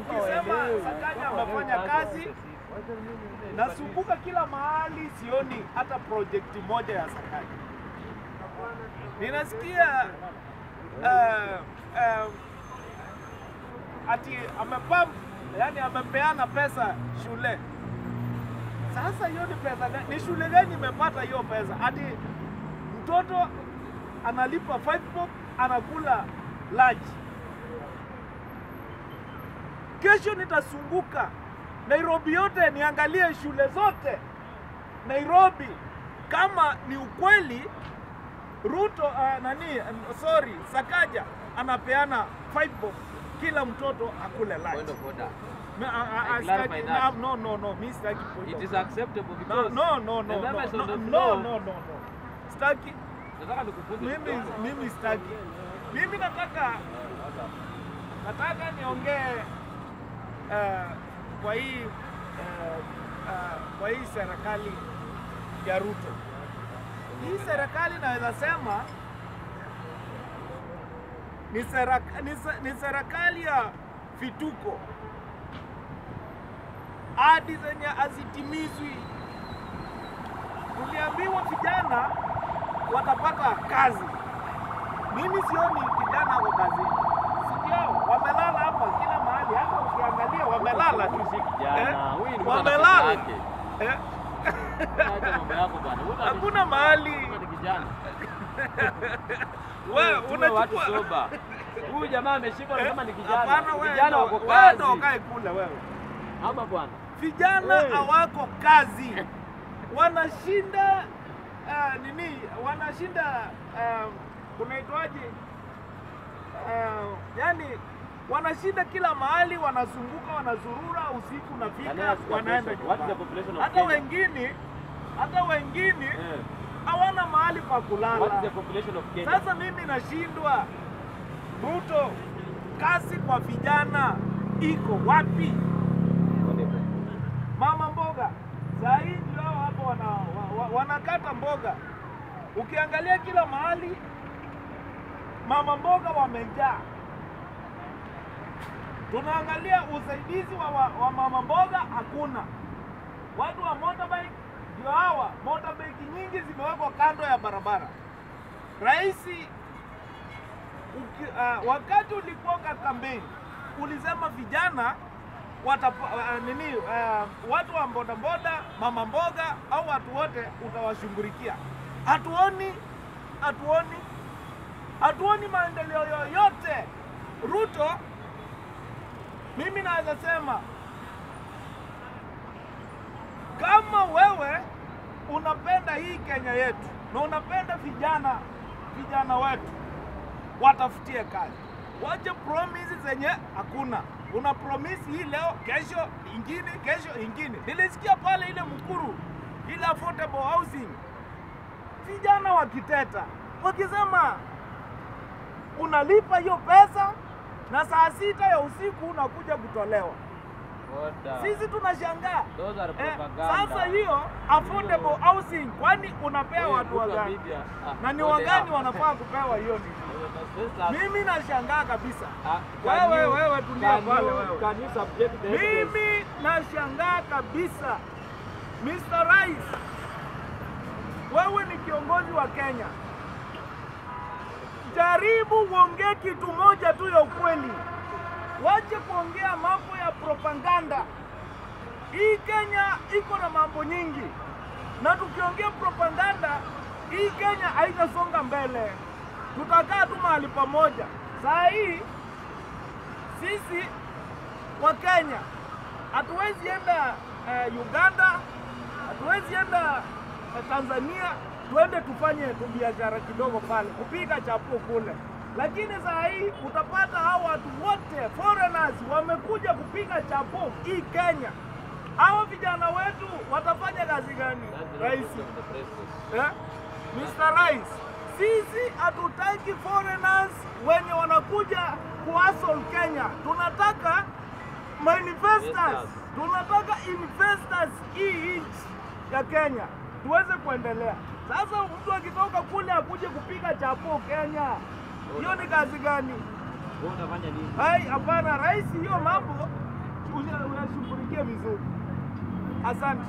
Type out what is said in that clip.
ukisema Sakaja amefanya kazi, nasumbuka kila mahali, sioni hata project moja ya Sakaja. Ninasikia ati yani amepeana pesa shule. Sasa hiyo ni pesa gani? Ni shule gani imepata hiyo pesa? Ati mtoto analipa 5 bob anakula lunch. Kesho nitasunguka Nairobi yote niangalie shule zote Nairobi kama ni ukweli Ruto Sakaja anapeana 5 bob kila mtoto akule lunch. No, it is acceptable because no. Staki. Mimi staki. Mimi nataka niongee kwa hii serikali ya Ruto. Hii serikali naweza sema ni serikali ya vituko. Ahadi zenye hazitimizwi. Tuliambiwa vijana watapata kazi. Mimi sioni kijana wako kazi. Sikio, wamelala hapa kila mahali. Hata ukiangalia wamelala tu. Wamelala. Hakuna mahali. Wewe unachukua. Huyu jamaa ameshika kama ni kijana. Hapana wewe. Vijana wako kazi. Wewe ukae kule wewe. Hapa bwana. Vijana hawako kazi. Wanashinda wanashinda unaitwaje? Yani wanashinda kila mahali, wanazunguka, wanazurura, usiku nafika, wanaenda nyumbani. Hata wengine hawana mahali pa kulala. Sasa mimi nashindwa, Ruto, kazi kwa vijana iko wapi? Mama mboga saa hii ndio hapo wanakata mboga. Ukiangalia kila mahali mama mboga wamejaa. Tunaangalia usaidizi wa mama mboga hakuna. Watu wa motorbike ndio hawa, motorbike nyingi zimewekwa kando ya barabara. Raisi wakati ulikuwa kampeni ulisema vijana watu wa bodaboda, mama mboga au watu wote utawashughulikia. Hatuoni maendeleo yoyote. Ruto, mimi naweza sema kama wewe unapenda hii Kenya yetu na unapenda vijana wetu, watafutie kazi. Wache promises zenye hakuna. Una promise hii leo, kesho ingine. Nilisikia pale ile Mukuru, ile affordable housing. Vijana wakiteta, wakisema unalipa hiyo pesa na saa 6 ya usiku unakuja kutolewa. Sisi tunashangaa. Sasa hiyo affordable housing kwani unapea watu wagani? Na ni wagani wanafaa kupewa hiyo ni? Mimi nashangaa kabisa. Wewe tulia pale wewe. Mimi nashangaa kabisa. Mr. Rais, wewe ni kiongozi wa Kenya. Jaribu uongee kitu moja tu ya ukweli. Wache kuongea mambo ya propaganda. Hii Kenya iko na mambo nyingi. Na tukiongea propaganda, hii Kenya haitasonga mbele. Tutakaa tu mahali pamoja. Saa hii sisi wa Kenya hatuwezi enda Uganda, hatuwezi enda Tanzania, tuende tufanye biashara kidogo pale, kupika chapo kule. Lakini saa hii utapata hao watu wote foreigners wamekuja kupika chapo hii Kenya. Hao vijana wetu watafanya kazi gani? Rais, Mr. Rais, sisi hatutaki foreigners wenye wanakuja kuhustle Kenya. Tunataka manifestors, tunataka investors hii nchi ya Kenya tuweze kuendelea. Sasa mtu akitoka kule akuje kupiga chapo Kenya, hiyo ni kazi gani? Wewe unafanya nini? Hapana rais, hiyo mambo uyashughulikie vizuri. Asante.